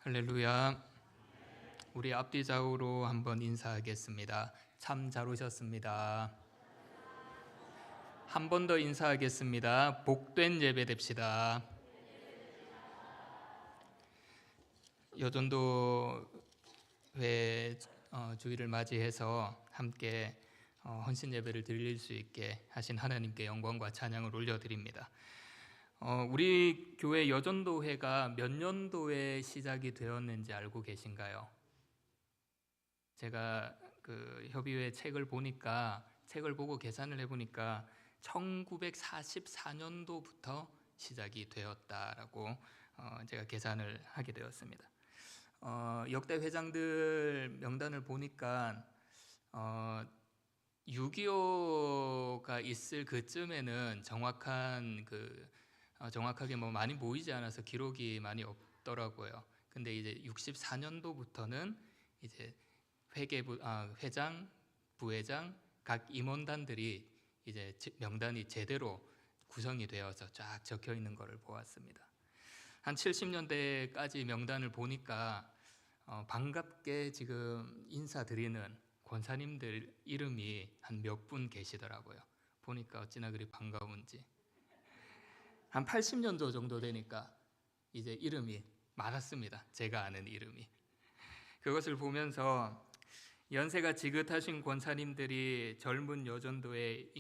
할렐루야. 우리 앞뒤 좌우로 한번 인사하겠습니다. 참 잘 오셨습니다. 한 번 더 인사하겠습니다. 복된 예배 됩시다. 여전도회 주일을 맞이해서 함께 헌신 예배를 드릴 수 있게 하신 하나님께 영광과 찬양을 올려드립니다. 우리 교회 여전도회가 몇 년도에 시작이 되었는지 알고 계신가요? 제가 그 협의회 책을 보고 계산을 해보니까 1944년도부터 시작이 되었다라고 제가 계산을 하게 되었습니다. 역대 회장들 명단을 보니까 6.25가 있을 그쯤에는 정확하게 많이 모이지 않아서 기록이 많이 없더라고요. 근데 이제 64년도부터는 이제 회장, 부회장, 각 임원단들이 이제 명단이 제대로 구성이 되어서 쫙 적혀 있는 것을 보았습니다. 한 70년대까지 명단을 보니까 반갑게 지금 인사드리는 권사님들 이름이 한 몇 분 계시더라고요. 보니까 어찌나 그리 반가운지. 한 80년도 정도 되니까 이제 이름이 많았습니다. 제가 아는 이름이. 그것을 보면서 연세가 지긋하신 권사님들이 젊은 여전도의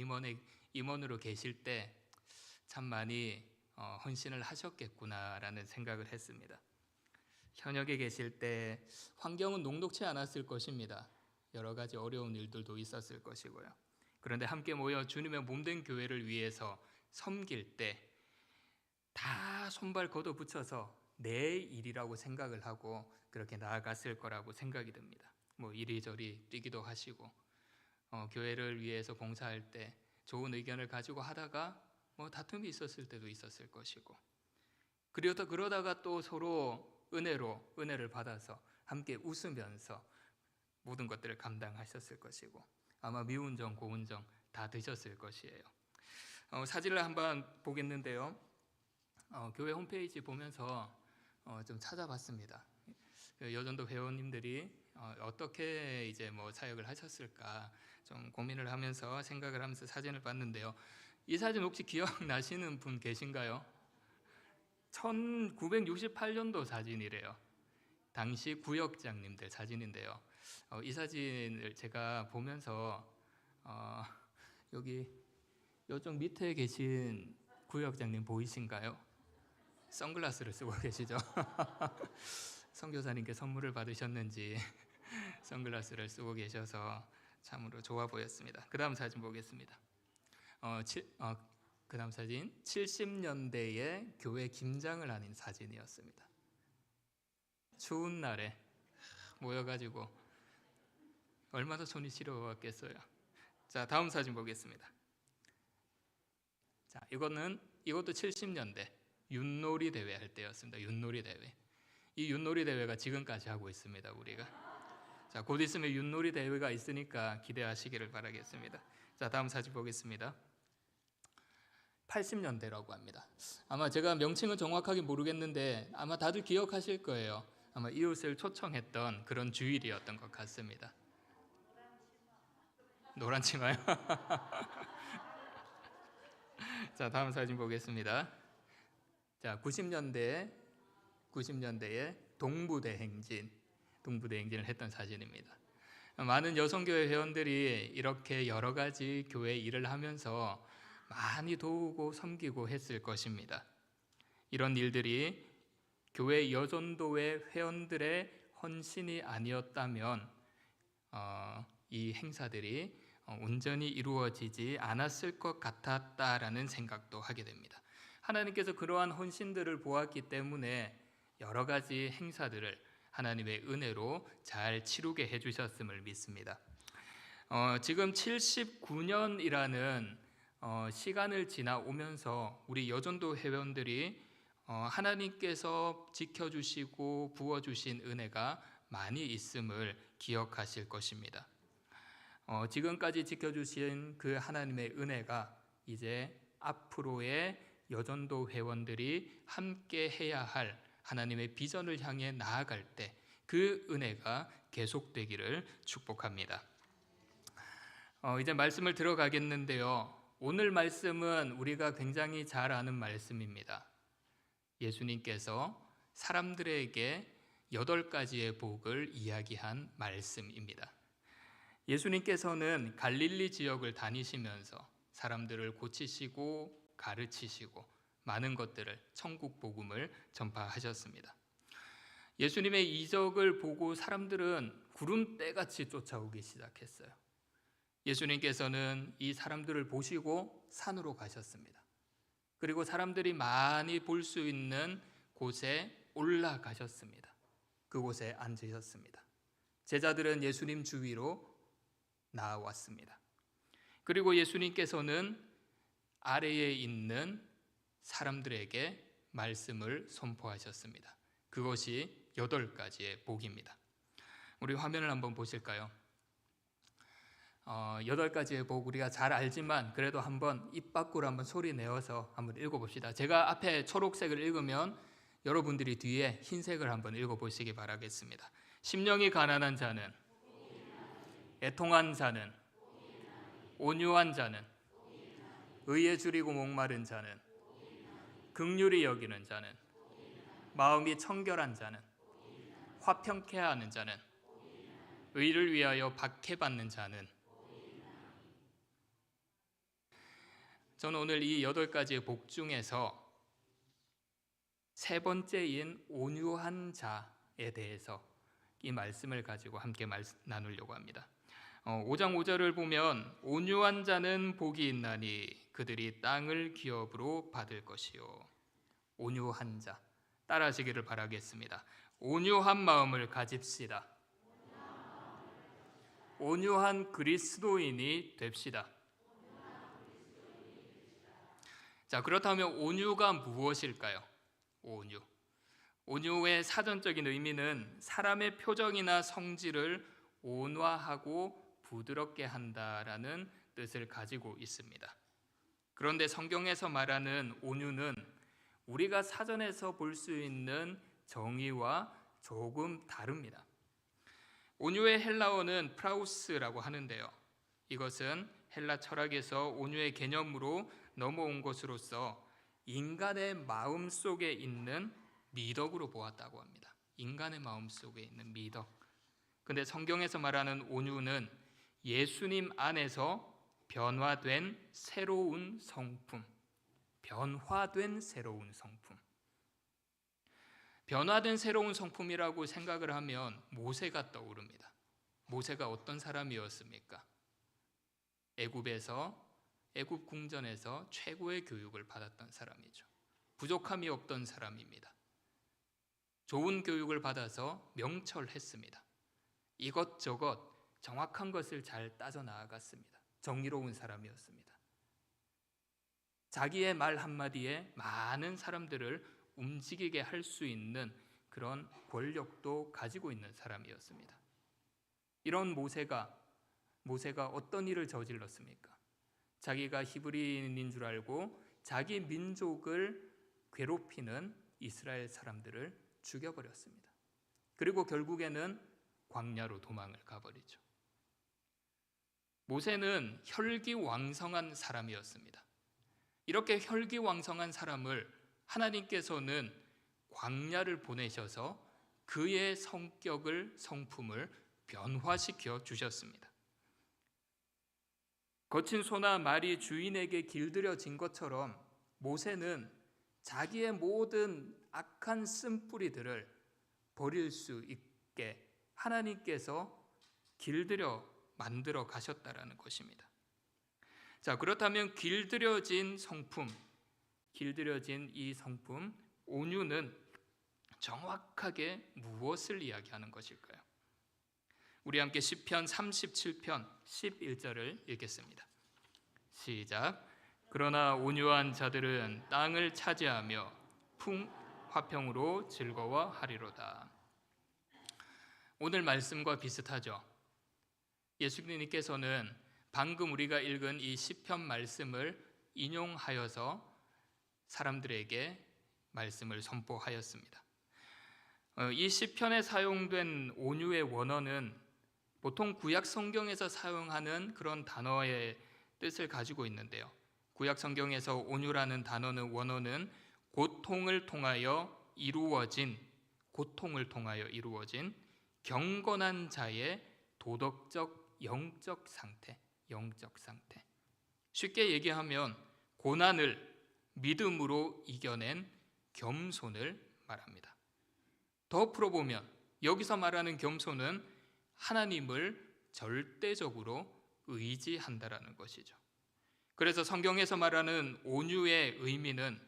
임원으로 계실 때 참 많이 헌신을 하셨겠구나라는 생각을 했습니다. 현역에 계실 때 환경은 녹록치 않았을 것입니다. 여러 가지 어려운 일들도 있었을 것이고요. 그런데 함께 모여 주님의 몸된 교회를 위해서 섬길 때 다 손발 걷어붙여서 내 일이라고 생각을 하고 그렇게 나아갔을 거라고 생각이 듭니다. 이리저리 뛰기도 하시고 교회를 위해서 봉사할 때 좋은 의견을 가지고 하다가 다툼이 있었을 때도 있었을 것이고 그러다가 또 서로 은혜를 받아서 함께 웃으면서 모든 것들을 감당하셨을 것이고 아마 미운 점 고운 점 다 드셨을 것이에요. 사진을 한번 보겠는데요. 교회 홈페이지 보면서 좀 찾아봤습니다. 여전도 회원님들이 어떻게 이제 사역을 하셨을까 좀 고민을 하면서 생각을 하면서 사진을 봤는데요. 이 사진 혹시 기억나시는 분 계신가요? 1968년도 사진이래요. 당시 구역장님들 사진인데요. 이 사진을 제가 보면서 여기 이쪽 밑에 계신 구역장님 보이신가요? 선글라스를 쓰고 계시죠? 선교사님께 선물을 받으셨는지 선글라스를 쓰고 계셔서 참으로 좋아 보였습니다. 그 다음 사진 보겠습니다. 그 다음 사진 70년대에 교회 김장을 하는 사진이었습니다. 추운 날에 모여가지고 얼마나 손이 시려웠겠어요. 자, 다음 사진 보겠습니다. 자, 이것도 70년대 윷놀이 대회 할 때였습니다. 윷놀이 대회. 이 윷놀이 대회가 지금까지 하고 있습니다. 우리가. 자, 곧 있으면 윷놀이 대회가 있으니까 기대하시기를 바라겠습니다. 자, 다음 사진 보겠습니다. 80년대라고 합니다. 아마 제가 명칭은 정확하게 모르겠는데 아마 다들 기억하실 거예요. 아마 이웃을 초청했던 그런 주일이었던 것 같습니다. 노란 치마요? 자, 다음 사진 보겠습니다. 자, 90년대에 동부대행진을 했던 사진입니다. 많은 여성교회 회원들이 이렇게 여러 가지 교회 일을 하면서 많이 도우고 섬기고 했을 것입니다. 이런 일들이 교회 여전도회 회원들의 헌신이 아니었다면 이 행사들이 온전히 이루어지지 않았을 것 같았다라는 생각도 하게 됩니다. 하나님께서 그러한 헌신들을 보았기 때문에 여러 가지 행사들을 하나님의 은혜로 잘 치루게 해주셨음을 믿습니다. 지금 79년이라는 시간을 지나오면서 우리 여전도 회원들이 하나님께서 지켜주시고 부어주신 은혜가 많이 있음을 기억하실 것입니다. 지금까지 지켜주신 그 하나님의 은혜가 이제 앞으로의 여전도 회원들이 함께 해야 할 하나님의 비전을 향해 나아갈 때 그 은혜가 계속되기를 축복합니다. 이제 말씀을 들어가겠는데요. 오늘 말씀은 우리가 굉장히 잘 아는 말씀입니다. 예수님께서 사람들에게 8가지의 복을 이야기한 말씀입니다. 예수님께서는 갈릴리 지역을 다니시면서 사람들을 고치시고 가르치시고 많은 것들을, 천국 복음을 전파하셨습니다. 예수님의 이적을 보고 사람들은 구름대같이 쫓아오기 시작했어요. 예수님께서는 이 사람들을 보시고 산으로 가셨습니다. 그리고 사람들이 많이 볼 수 있는 곳에 올라가셨습니다. 그곳에 앉으셨습니다. 제자들은 예수님 주위로 나왔습니다. 그리고 예수님께서는 아래에 있는 사람들에게 말씀을 선포하셨습니다. 그것이 8가지의 복입니다. 우리 화면을 한번 보실까요? 8가지의 복 우리가 잘 알지만 그래도 한번 입 밖으로 한번 소리 내어서 한번 읽어봅시다. 제가 앞에 초록색을 읽으면 여러분들이 뒤에 흰색을 한번 읽어보시기 바라겠습니다. 심령이 가난한 자는, 애통한 자는, 온유한 자는, 의에 줄이고 목마른 자는, 긍휼히 여기는 자는, 마음이 청결한 자는, 화평케 하는 자는, 의를 위하여 박해받는 자는. 저는 오늘 이 8가지의 복 중에서 3번째인 온유한 자에 대해서 이 말씀을 가지고 함께 나누려고 합니다. 5장 5절을 보면 온유한 자는 복이 있나니 그들이 땅을 기업으로 받을 것이요. 온유한 자, 따라하시기를 바라겠습니다. 온유한 마음을 가집시다. 온유한 그리스도인이 됩시다. 자, 그렇다면 온유가 무엇일까요? 온유의 사전적인 의미는 사람의 표정이나 성질을 온화하고 부드럽게 한다라는 뜻을 가지고 있습니다. 그런데 성경에서 말하는 온유는 우리가 사전에서 볼 수 있는 정의와 조금 다릅니다. 온유의 헬라어는 프라우스라고 하는데요. 이것은 헬라 철학에서 온유의 개념으로 넘어온 것으로서 인간의 마음 속에 있는 미덕으로 보았다고 합니다. 인간의 마음 속에 있는 미덕. 근데 성경에서 말하는 온유는 예수님 안에서 변화된 새로운 성품. 변화된 새로운 성품. 변화된 새로운 성품이라고 생각을 하면 모세가 떠오릅니다. 모세가 어떤 사람이었습니까? 애굽 궁전에서 최고의 교육을 받았던 사람이죠. 부족함이 없던 사람입니다. 좋은 교육을 받아서 명철했습니다. 이것저것 정확한 것을 잘 따져 나아갔습니다. 정의로운 사람이었습니다. 자기의 말 한마디에 많은 사람들을 움직이게 할 수 있는 그런 권력도 가지고 있는 사람이었습니다. 이런 모세가 어떤 일을 저질렀습니까? 자기가 히브리인인 줄 알고 자기 민족을 괴롭히는 이스라엘 사람들을 죽여버렸습니다. 그리고 결국에는 광야로 도망을 가버리죠. 모세는 혈기왕성한 사람이었습니다. 이렇게 혈기왕성한 사람을 하나님께서는 광야를 보내셔서 그의 성품을 변화시켜 주셨습니다. 거친 소나 말이 주인에게 길들여진 것처럼 모세는 자기의 모든 악한 쓴뿌리들을 버릴 수 있게 하나님께서 만들어 가셨다라는 것입니다. 자, 그렇다면 길들여진 이 성품, 온유는 정확하게 무엇을 이야기하는 것일까요? 우리 함께 시편 37편 11절을 읽겠습니다. 시작. 그러나 온유한 자들은 땅을 차지하며 화평으로 즐거워하리로다. 오늘 말씀과 비슷하죠. 예수님께서는 방금 우리가 읽은 이 시편 말씀을 인용하여서 사람들에게 말씀을 선포하였습니다. 이 시편에 사용된 온유의 원어는 보통 구약 성경에서 사용하는 그런 단어의 뜻을 가지고 있는데요. 구약 성경에서 온유라는 단어는 원어는 고통을 통하여 이루어진 경건한 자의 도덕적 영적 상태. 쉽게 얘기하면 고난을 믿음으로 이겨낸 겸손을 말합니다. 더 풀어보면 여기서 말하는 겸손은 하나님을 절대적으로 의지한다라는 것이죠. 그래서 성경에서 말하는 온유의 의미는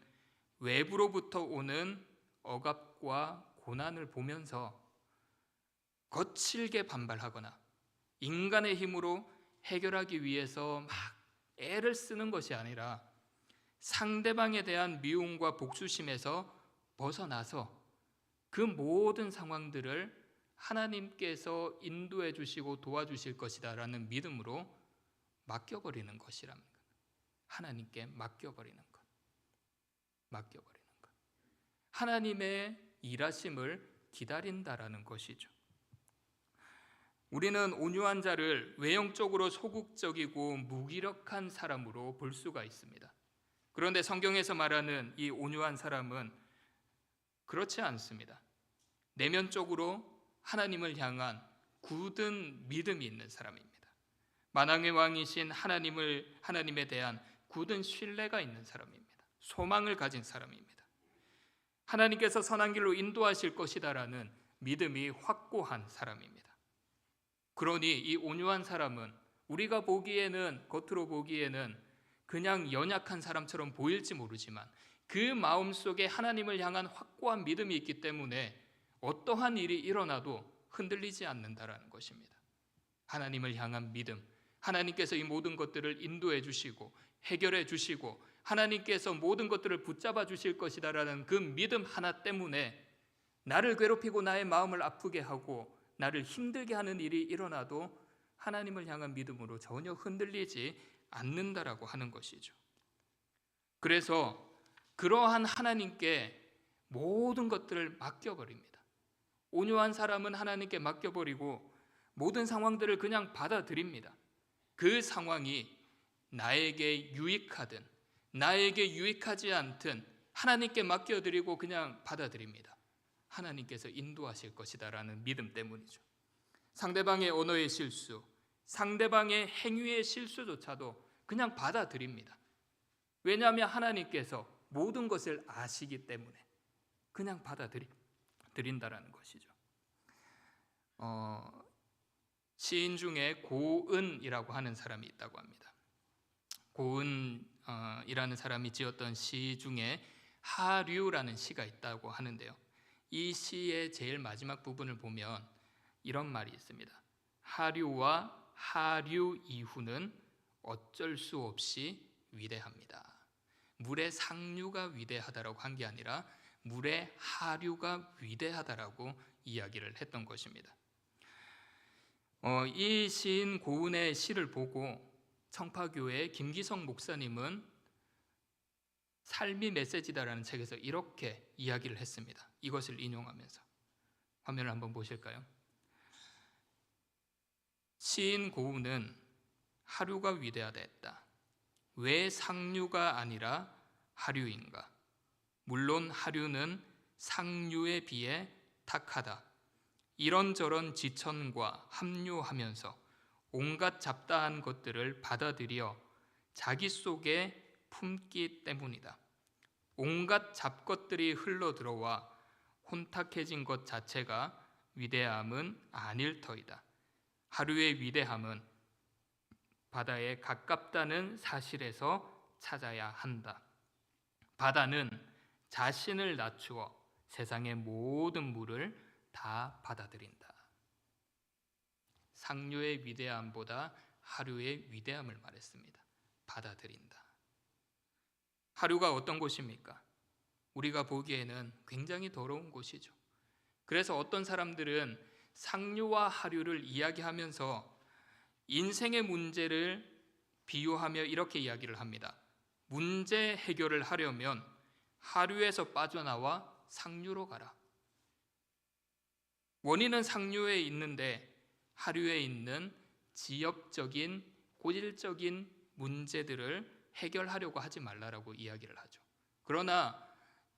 외부로부터 오는 억압과 고난을 보면서 거칠게 반발하거나 인간의 힘으로 해결하기 위해서 막 애를 쓰는 것이 아니라 상대방에 대한 미움과 복수심에서 벗어나서 그 모든 상황들을 하나님께서 인도해 주시고 도와주실 것이다 라는 믿음으로 맡겨버리는 것이라는 것. 하나님께 맡겨버리는 것. 하나님의 일하심을 기다린다라는 것이죠. 우리는 온유한 자를 외형적으로 소극적이고 무기력한 사람으로 볼 수가 있습니다. 그런데 성경에서 말하는 이 온유한 사람은 그렇지 않습니다. 내면적으로 하나님을 향한 굳은 믿음이 있는 사람입니다. 만왕의 왕이신 하나님에 대한 굳은 신뢰가 있는 사람입니다. 소망을 가진 사람입니다. 하나님께서 선한 길로 인도하실 것이다라는 믿음이 확고한 사람입니다. 그러니 이 온유한 사람은 우리가 겉으로 보기에는 그냥 연약한 사람처럼 보일지 모르지만 그 마음속에 하나님을 향한 확고한 믿음이 있기 때문에 어떠한 일이 일어나도 흔들리지 않는다라는 것입니다. 하나님을 향한 믿음, 하나님께서 이 모든 것들을 인도해 주시고 해결해 주시고 하나님께서 모든 것들을 붙잡아 주실 것이다라는 그 믿음 하나 때문에 나를 괴롭히고 나의 마음을 아프게 하고 나를 힘들게 하는 일이 일어나도 하나님을 향한 믿음으로 전혀 흔들리지 않는다라고 하는 것이죠. 그래서 그러한 하나님께 모든 것들을 맡겨버립니다. 온유한 사람은 하나님께 맡겨버리고 모든 상황들을 그냥 받아들입니다. 그 상황이 나에게 유익하든 나에게 유익하지 않든 하나님께 맡겨드리고 그냥 받아들입니다. 하나님께서 인도하실 것이다라는 믿음 때문이죠. 상대방의 언어의 실수, 상대방의 행위의 실수조차도 그냥 받아들입니다. 왜냐하면 하나님께서 모든 것을 아시기 때문에 그냥 받아들인다라는 것이죠. 시인 중에 고은이라고 하는 사람이 있다고 합니다. 고은이라는 사람이 지었던 시 중에 하류라는 시가 있다고 하는데요. 이 시의 제일 마지막 부분을 보면 이런 말이 있습니다. 하류와 하류 이후는 어쩔 수 없이 위대합니다. 물의 상류가 위대하다라고 한 게 아니라 물의 하류가 위대하다라고 이야기를 했던 것입니다. 이 시인 고은의 시를 보고 청파교회 김기성 목사님은 삶이 메시지다라는 책에서 이렇게 이야기를 했습니다. 이것을 인용하면서 화면을 한번 보실까요? 시인 고은은 하류가 위대하다 했다. 왜 상류가 아니라 하류인가? 물론 하류는 상류에 비해 탁하다. 이런저런 지천과 합류하면서 온갖 잡다한 것들을 받아들여 자기 속에 품기 때문이다. 온갖 잡것들이 흘러들어와 혼탁해진 것 자체가 위대함은 아닐 터이다. 하류의 위대함은 바다에 가깝다는 사실에서 찾아야 한다. 바다는 자신을 낮추어 세상의 모든 물을 다 받아들인다. 상류의 위대함보다 하류의 위대함을 말했습니다. 받아들인다. 하류가 어떤 곳입니까? 우리가 보기에는 굉장히 더러운 곳이죠. 그래서 어떤 사람들은 상류와 하류를 이야기하면서 인생의 문제를 비유하며 이렇게 이야기를 합니다. 문제 해결을 하려면 하류에서 빠져나와 상류로 가라. 원인은 상류에 있는데 하류에 있는 지역적인 고질적인 문제들을 해결하려고 하지 말라라고 이야기를 하죠. 그러나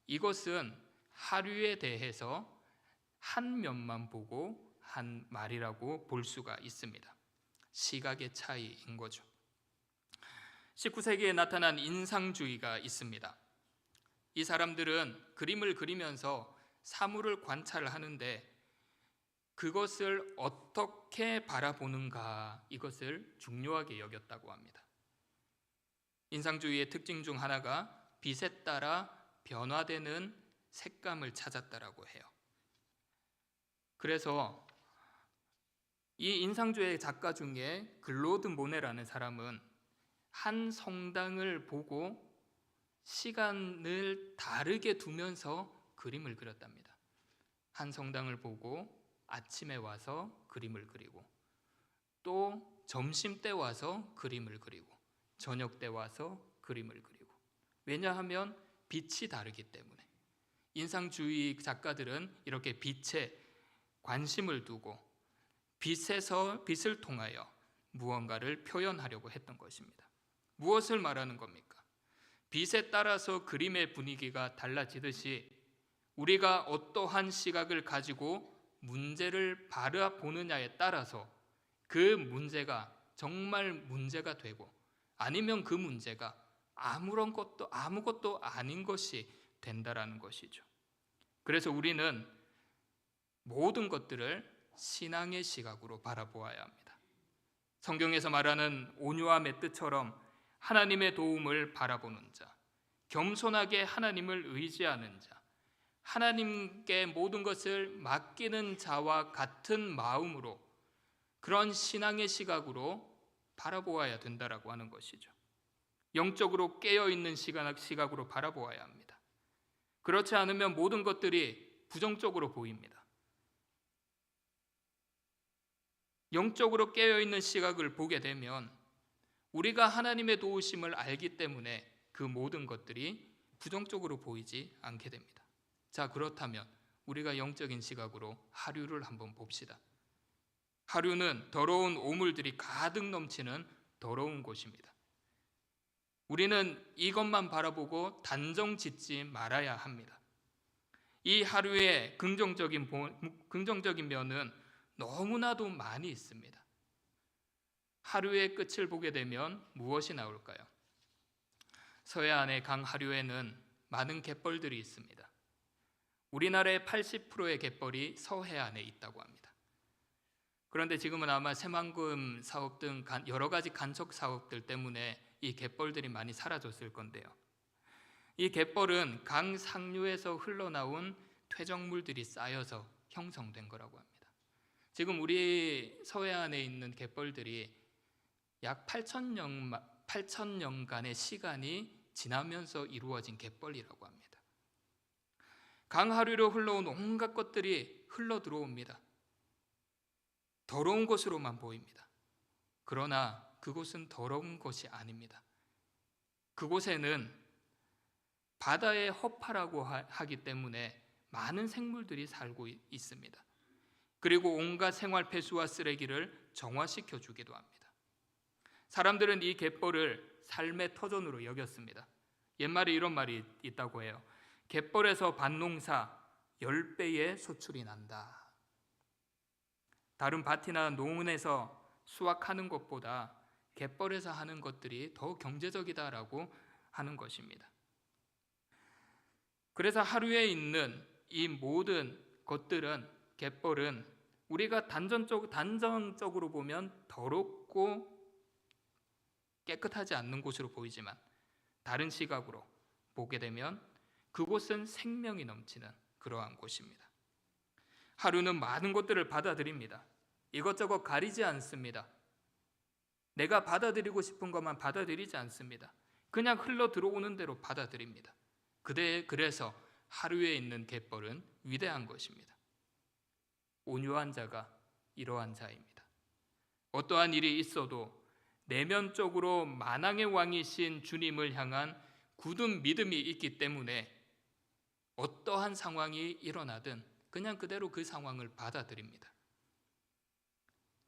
이것은 하류에 대해서 한 면만 보고 한 말이라고 볼 수가 있습니다. 시각의 차이인 거죠. 19세기에 나타난 인상주의가 있습니다. 이 사람들은 그림을 그리면서 사물을 관찰하는데 그것을 어떻게 바라보는가, 이것을 중요하게 여겼다고 합니다. 인상주의의 특징 중 하나가 빛에 따라 변화되는 색감을 찾았다라고 해요. 그래서 이 인상주의 작가 중에 클로드 모네라는 사람은 한 성당을 보고 시간을 다르게 두면서 그림을 그렸답니다. 한 성당을 보고 아침에 와서 그림을 그리고, 또 점심 때 와서 그림을 그리고, 저녁 때 와서 그림을 그리고. 왜냐하면 빛이 다르기 때문에. 인상주의 작가들은 이렇게 빛에 관심을 두고 빛을 통하여 무언가를 표현하려고 했던 것입니다. 무엇을 말하는 겁니까? 빛에 따라서 그림의 분위기가 달라지듯이 우리가 어떠한 시각을 가지고 문제를 바라보느냐에 따라서 그 문제가 정말 문제가 되고, 아니면 그 문제가 아무것도 아닌 것이 된다라는 것이죠. 그래서 우리는 모든 것들을 신앙의 시각으로 바라보아야 합니다. 성경에서 말하는 온유함의 뜻처럼 하나님의 도움을 바라보는 자, 겸손하게 하나님을 의지하는 자, 하나님께 모든 것을 맡기는 자와 같은 마음으로, 그런 신앙의 시각으로 바라보아야 된다라고 하는 것이죠. 영적으로 깨어있는 시각으로 바라보아야 합니다. 그렇지 않으면 모든 것들이 부정적으로 보입니다. 영적으로 깨어있는 시각을 보게 되면 우리가 하나님의 도우심을 알기 때문에 그 모든 것들이 부정적으로 보이지 않게 됩니다. 자, 그렇다면 우리가 영적인 시각으로 하류를 한번 봅시다. 하류는 더러운 오물들이 가득 넘치는 더러운 곳입니다. 우리는 이것만 바라보고 단정 짓지 말아야 합니다. 이 하류의 긍정적인 면은 너무나도 많이 있습니다. 하류의 끝을 보게 되면 무엇이 나올까요? 서해안의 강 하류에는 많은 갯벌들이 있습니다. 우리나라의 80%의 갯벌이 서해안에 있다고 합니다. 그런데 지금은 아마 새만금 사업 등 여러 가지 간척 사업들 때문에 이 갯벌들이 많이 사라졌을 건데요. 이 갯벌은 강 상류에서 흘러나온 퇴적물들이 쌓여서 형성된 거라고 합니다. 지금 우리 서해안에 있는 갯벌들이 약 8,000년간의 시간이 지나면서 이루어진 갯벌이라고 합니다. 강 하류로 흘러온 온갖 것들이 흘러 들어옵니다. 더러운 것으로만 보입니다. 그러나 그곳은 더러운 것이 아닙니다. 그곳에는 바다의 허파라고 하기 때문에 많은 생물들이 살고 있습니다. 그리고 온갖 생활 폐수와 쓰레기를 정화시켜 주기도 합니다. 사람들은 이 갯벌을 삶의 터전으로 여겼습니다. 옛말에 이런 말이 있다고 해요. 갯벌에서 밭농사 10배의 소출이 난다. 다른 밭이나 농원에서 수확하는 것보다 갯벌에서 하는 것들이 더 경제적이다라고 하는 것입니다. 그래서 하류에 있는 이 모든 것들은, 갯벌은 우리가 단정적으로 보면 더럽고 깨끗하지 않는 곳으로 보이지만, 다른 시각으로 보게 되면 그곳은 생명이 넘치는 그러한 곳입니다. 하류는 많은 것들을 받아들입니다. 이것저것 가리지 않습니다. 내가 받아들이고 싶은 것만 받아들이지 않습니다. 그냥 흘러 들어오는 대로 받아들입니다. 그래서 하류에 있는 갯벌은 위대한 것입니다. 온유한 자가 이러한 자입니다. 어떠한 일이 있어도 내면적으로 만왕의 왕이신 주님을 향한 굳은 믿음이 있기 때문에 어떠한 상황이 일어나든 그냥 그대로 그 상황을 받아들입니다.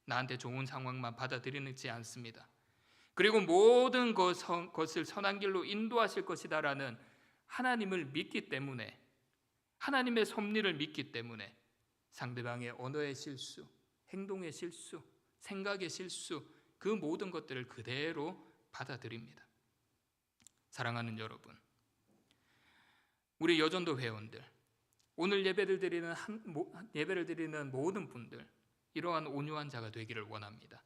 나한테 좋은 상황만 받아들이지 않습니다. 그리고 모든 것을 선한 길로 인도하실 것이다라는 하나님을 믿기 때문에, 하나님의 섭리를 믿기 때문에 상대방의 언어의 실수, 행동의 실수, 생각의 실수, 그 모든 것들을 그대로 받아들입니다. 사랑하는 여러분, 우리 여전도 회원들, 오늘 예배를 드리는 모든 분들, 이러한 온유한 자가 되기를 원합니다.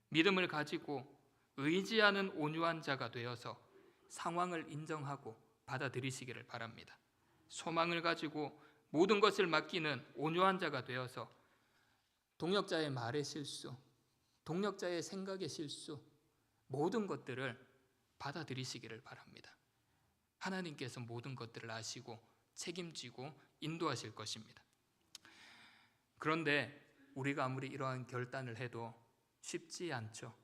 믿음을 가지고 의지하는 온유한 자가 되어서 상황을 인정하고 받아들이시기를 바랍니다. 소망을 가지고 모든 것을 맡기는 온유한 자가 되어서 동역자의 말의 실수, 동역자의 생각의 실수, 모든 것들을 받아들이시기를 바랍니다. 하나님께서 모든 것들을 아시고 책임지고 인도하실 것입니다. 그런데 우리가 아무리 이러한 결단을 해도 쉽지 않죠.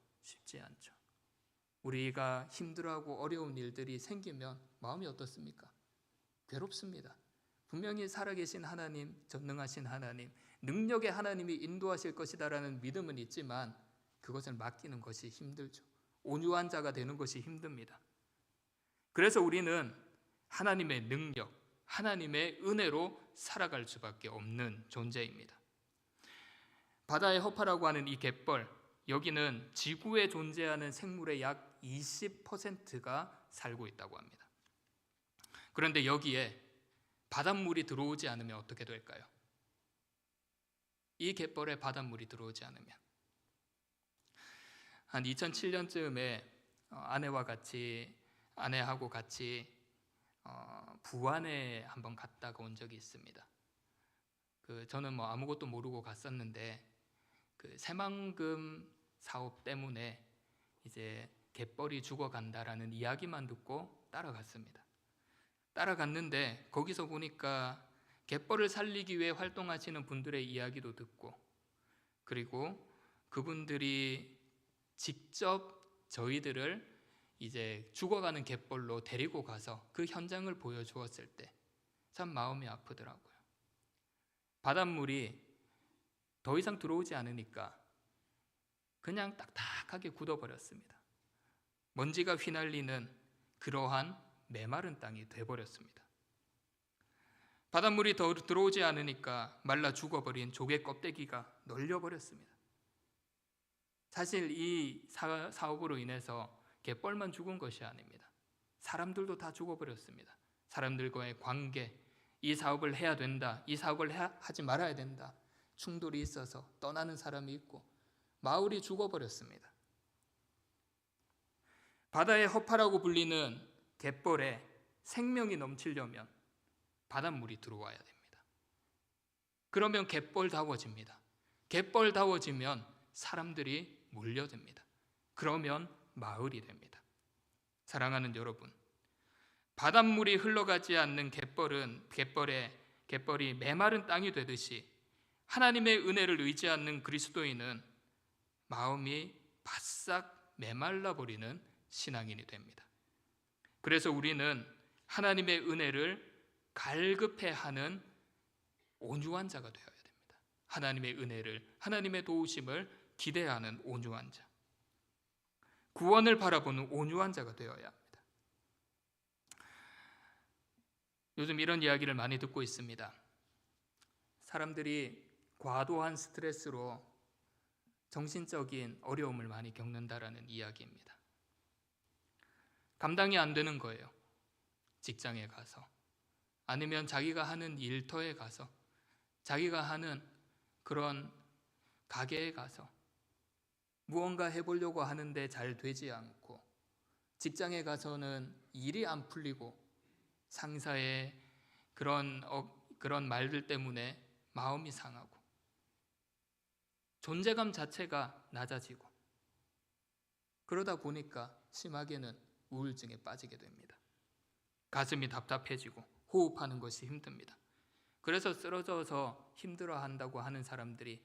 우리가 힘들어하고 어려운 일들이 생기면 마음이 어떻습니까? 괴롭습니다. 분명히 살아계신 하나님, 전능하신 하나님, 능력의 하나님이 인도하실 것이다라는 믿음은 있지만 그것을 맡기는 것이 힘들죠. 온유한 자가 되는 것이 힘듭니다. 그래서 우리는 하나님의 능력, 하나님의 은혜로 살아갈 수밖에 없는 존재입니다. 바다의 허파라고 하는 이 갯벌, 여기는 지구에 존재하는 생물의 약 20%가 살고 있다고 합니다. 그런데 여기에 바닷물이 들어오지 않으면 어떻게 될까요? 이 갯벌에 바닷물이 들어오지 않으면 한 2007년쯤에 아내하고 같이 부안에 한번 갔다가 온 적이 있습니다. 저는 아무것도 모르고 갔었는데 그 새만금 사업 때문에 이제 갯벌이 죽어간다라는 이야기만 듣고 따라갔습니다. 따라갔는데 거기서 보니까 갯벌을 살리기 위해 활동하시는 분들의 이야기도 듣고, 그리고 그분들이 직접 저희들을 이제 죽어가는 갯벌로 데리고 가서 그 현장을 보여주었을 때 참 마음이 아프더라고요. 바닷물이 더 이상 들어오지 않으니까 그냥 딱딱하게 굳어버렸습니다. 먼지가 휘날리는 그러한 메마른 땅이 돼버렸습니다. 바닷물이 더 들어오지 않으니까 말라 죽어버린 조개 껍데기가 널려버렸습니다. 사실 이 사업으로 인해서 갯벌만 죽은 것이 아닙니다. 사람들도 다 죽어버렸습니다. 사람들과의 관계, 이 사업을 해야 된다, 이 사업을 하지 말아야 된다, 충돌이 있어서 떠나는 사람이 있고 마을이 죽어버렸습니다. 바다의 허파라고 불리는 갯벌에 생명이 넘치려면 바닷물이 들어와야 됩니다. 그러면 갯벌다워집니다. 갯벌다워지면 사람들이 몰려듭니다. 그러면 마을이 됩니다. 사랑하는 여러분, 바닷물이 흘러가지 않는 갯벌이 메마른 땅이 되듯이 하나님의 은혜를 의지 않는 그리스도인은 마음이 바싹 메말라 버리는 신앙인이 됩니다. 그래서 우리는 하나님의 은혜를 갈급해하는 온유한 자가 되어야 됩니다. 하나님의 은혜를, 하나님의 도우심을 기대하는 온유한 자, 구원을 바라보는 온유한 자가 되어야 합니다. 요즘 이런 이야기를 많이 듣고 있습니다. 사람들이 과도한 스트레스로 정신적인 어려움을 많이 겪는다라는 이야기입니다. 감당이 안 되는 거예요. 직장에 가서, 아니면 자기가 하는 일터에 가서, 자기가 하는 그런 가게에 가서 무언가 해보려고 하는데 잘 되지 않고, 직장에 가서는 일이 안 풀리고 상사의 그런 말들 때문에 마음이 상하고 존재감 자체가 낮아지고, 그러다 보니까 심하게는 우울증에 빠지게 됩니다. 가슴이 답답해지고 호흡하는 것이 힘듭니다. 그래서 쓰러져서 힘들어한다고 하는 사람들이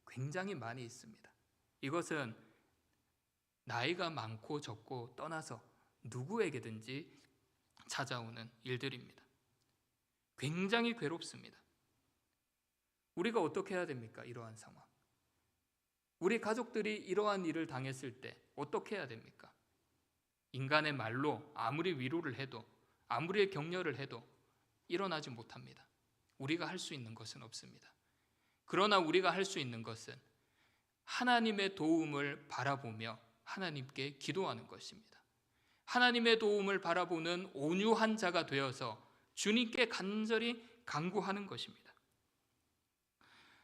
굉장히 많이 있습니다. 이것은 나이가 많고 적고 떠나서 누구에게든지 찾아오는 일들입니다. 굉장히 괴롭습니다. 우리가 어떻게 해야 됩니까? 이러한 상황. 우리 가족들이 이러한 일을 당했을 때 어떻게 해야 됩니까? 인간의 말로 아무리 위로를 해도, 아무리 격려를 해도 일어나지 못합니다. 우리가 할 수 있는 것은 없습니다. 그러나 우리가 할 수 있는 것은 하나님의 도움을 바라보며 하나님께 기도하는 것입니다. 하나님의 도움을 바라보는 온유한 자가 되어서 주님께 간절히 간구하는 것입니다.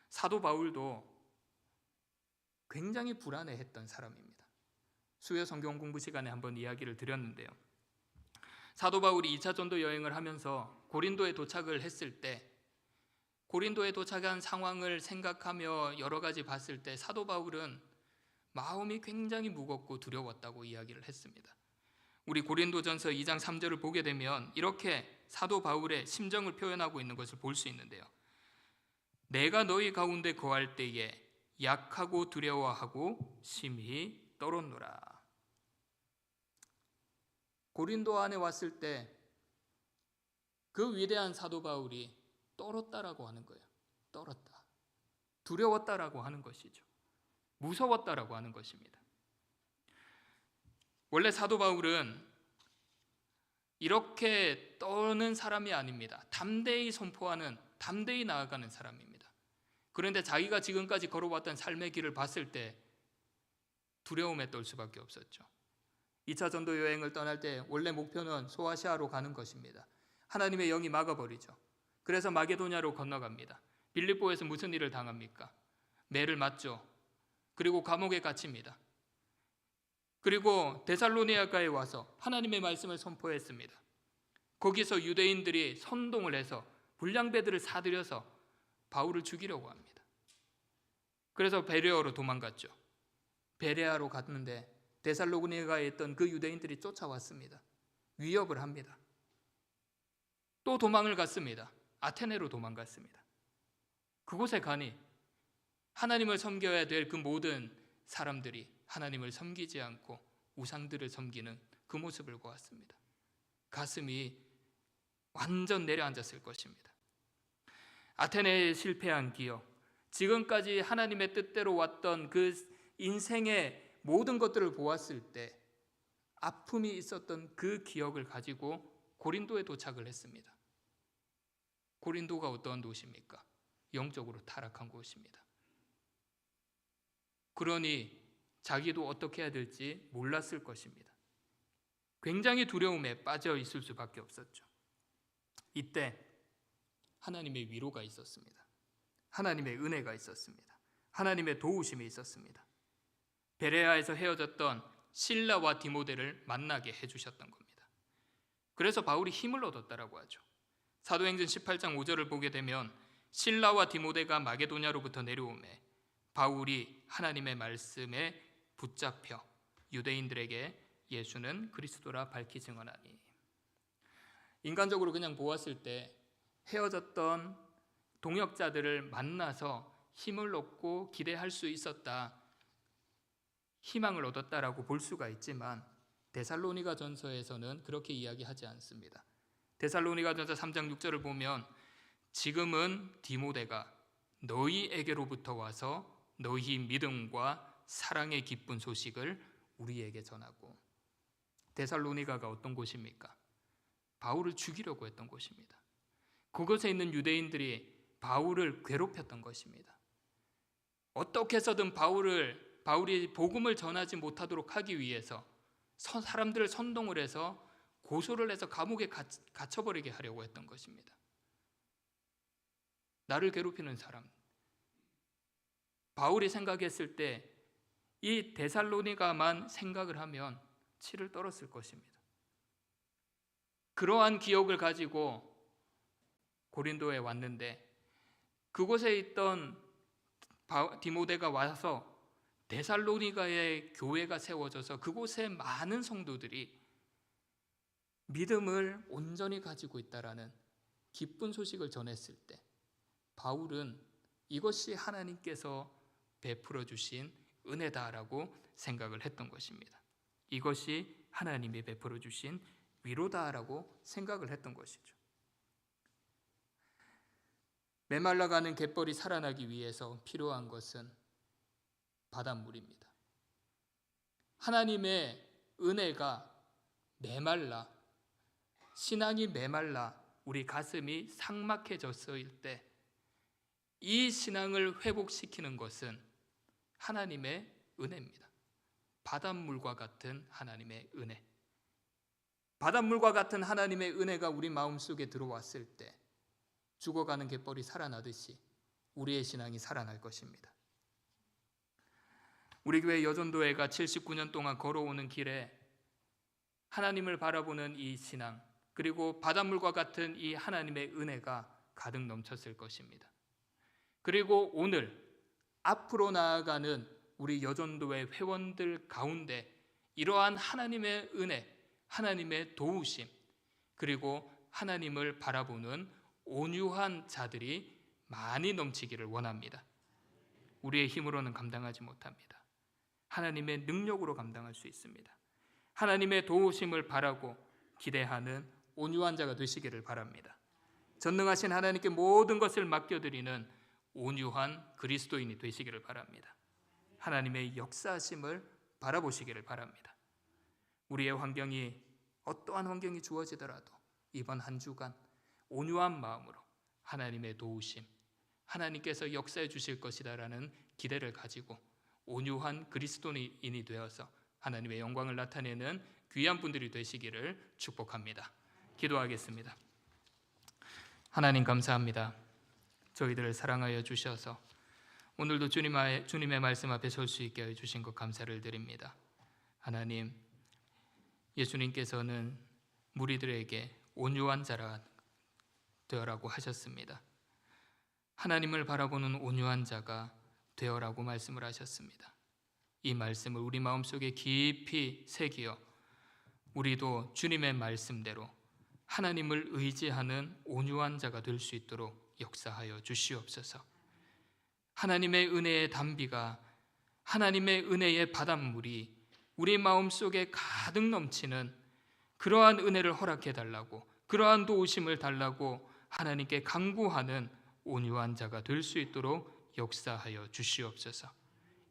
사도 바울도 굉장히 불안해했던 사람입니다. 수요 성경 공부 시간에 한번 이야기를 드렸는데요. 사도 바울이 2차 전도 여행을 하면서 고린도에 도착을 했을 때, 고린도에 도착한 상황을 생각하며 여러 가지 봤을 때 사도 바울은 마음이 굉장히 무겁고 두려웠다고 이야기를 했습니다. 우리 고린도전서 2장 3절을 보게 되면 이렇게 사도 바울의 심정을 표현하고 있는 것을 볼 수 있는데요. 내가 너희 가운데 거할 때에 약하고 두려워하고 심히 떨었노라. 고린도 안에 왔을 때 그 위대한 사도 바울이 떨었다라고 하는 거예요. 떨었다. 두려웠다라고 하는 것이죠. 무서웠다라고 하는 것입니다. 원래 사도 바울은 이렇게 떠는 사람이 아닙니다. 담대히 선포하는, 담대히 나아가는 사람입니다. 그런데 자기가 지금까지 걸어왔던 삶의 길을 봤을 때 두려움에 떨 수밖에 없었죠. 2차 전도 여행을 떠날 때 원래 목표는 소아시아로 가는 것입니다. 하나님의 영이 막아버리죠. 그래서 마게도냐로 건너갑니다. 빌립보에서 무슨 일을 당합니까? 매를 맞죠. 그리고 감옥에 갇힙니다. 그리고 데살로니가에 와서 하나님의 말씀을 선포했습니다. 거기서 유대인들이 선동을 해서 불량배들을 사들여서 바울을 죽이려고 합니다. 그래서 베레아로 도망갔죠. 베레아로 갔는데 데살로니가에 있던 그 유대인들이 쫓아왔습니다. 위협을 합니다. 또 도망을 갔습니다. 아테네로 도망갔습니다. 그곳에 가니 하나님을 섬겨야 될 그 모든 사람들이 하나님을 섬기지 않고 우상들을 섬기는 그 모습을 보았습니다. 가슴이 완전 내려앉았을 것입니다. 아테네에 실패한 기억, 지금까지 하나님의 뜻대로 왔던 그 인생의 모든 것들을 보았을 때 아픔이 있었던 그 기억을 가지고 고린도에 도착을 했습니다. 고린도가 어떠한 도시입니까? 영적으로 타락한 곳입니다. 그러니 자기도 어떻게 해야 될지 몰랐을 것입니다. 굉장히 두려움에 빠져 있을 수밖에 없었죠. 이때 하나님의 위로가 있었습니다. 하나님의 은혜가 있었습니다. 하나님의 도우심이 있었습니다. 베레아에서 헤어졌던 실라와 디모데를 만나게 해주셨던 겁니다. 그래서 바울이 힘을 얻었다라고 하죠. 사도행전 18장 5절을 보게 되면 실라와 디모데가 마게도냐로부터 내려오매 바울이 하나님의 말씀에 붙잡혀 유대인들에게 예수는 그리스도라 밝히 증언하니. 인간적으로 그냥 보았을 때 헤어졌던 동역자들을 만나서 힘을 얻고 기대할 수 있었다, 희망을 얻었다라고 볼 수가 있지만 데살로니가 전서에서는 그렇게 이야기하지 않습니다. 데살로니가 전서 3장 6절을 보면 지금은 디모데가 너희에게로부터 와서 너희 믿음과 사랑의 기쁜 소식을 우리에게 전하고. 데살로니가가 어떤 곳입니까? 바울을 죽이려고 했던 곳입니다. 그곳에 있는 유대인들이 바울을 괴롭혔던 것입니다. 어떻게 해서든 바울이 복음을 전하지 못하도록 하기 위해서 사람들을 선동을 해서 고소를 해서 감옥에 갇혀버리게 하려고 했던 것입니다. 나를 괴롭히는 사람, 바울이 생각했을 때 이 데살로니가만 생각을 하면 치를 떨었을 것입니다. 그러한 기억을 가지고 고린도에 왔는데 그곳에 있던 디모데가 와서 데살로니가의 교회가 세워져서 그곳에 많은 성도들이 믿음을 온전히 가지고 있다라는 기쁜 소식을 전했을 때 바울은 이것이 하나님께서 베풀어 주신 은혜다라고 생각을 했던 것입니다. 이것이 하나님이 베풀어 주신 위로다라고 생각을 했던 것이죠. 메말라가는 갯벌이 살아나기 위해서 필요한 것은 바닷물입니다. 하나님의 은혜가 메말라, 신앙이 메말라 우리 가슴이 삭막해졌을 때 이 신앙을 회복시키는 것은 하나님의 은혜입니다. 바닷물과 같은 하나님의 은혜. 바닷물과 같은 하나님의 은혜가 우리 마음속에 들어왔을 때 죽어가는 갯벌이 살아나듯이 우리의 신앙이 살아날 것입니다. 우리 교회 여전도회가 79년 동안 걸어오는 길에 하나님을 바라보는 이 신앙, 그리고 바닷물과 같은 이 하나님의 은혜가 가득 넘쳤을 것입니다. 그리고 오늘 앞으로 나아가는 우리 여전도회 회원들 가운데 이러한 하나님의 은혜, 하나님의 도우심, 그리고 하나님을 바라보는 온유한 자들이 많이 넘치기를 원합니다. 우리의 힘으로는 감당하지 못합니다. 하나님의 능력으로 감당할 수 있습니다. 하나님의 도우심을 바라고 기대하는 온유한 자가 되시기를 바랍니다. 전능하신 하나님께 모든 것을 맡겨드리는 온유한 그리스도인이 되시기를 바랍니다. 하나님의 역사하심을 바라보시기를 바랍니다. 우리의 환경이 어떠한 환경이 주어지더라도 이번 한 주간 온유한 마음으로 하나님의 도우심, 하나님께서 역사해 주실 것이다라는 기대를 가지고 온유한 그리스도인이 되어서 하나님의 영광을 나타내는 귀한 분들이 되시기를 축복합니다. 기도하겠습니다. 하나님 감사합니다. 저희들을 사랑하여 주셔서 오늘도 주님의 말씀 앞에 설 수 있게 해주신 것 감사를 드립니다. 하나님, 예수님께서는 무리들에게 온유한 자라 되어라고 하셨습니다. 하나님을 바라보는 온유한 자가 되어라고 말씀을 하셨습니다. 이 말씀을 우리 마음속에 깊이 새기어 우리도 주님의 말씀대로 하나님을 의지하는 온유한 자가 될 수 있도록 역사하여 주시옵소서. 하나님의 은혜의 담비가, 하나님의 은혜의 바닷물이 우리 마음속에 가득 넘치는 그러한 은혜를 허락해 달라고, 그러한 도우심을 달라고 하나님께 간구하는 온유한 자가 될 수 있도록 역사하여 주시옵소서.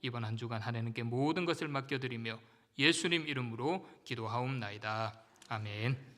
이번 한 주간 하나님께 모든 것을 맡겨드리며 예수님 이름으로 기도하옵나이다. 아멘.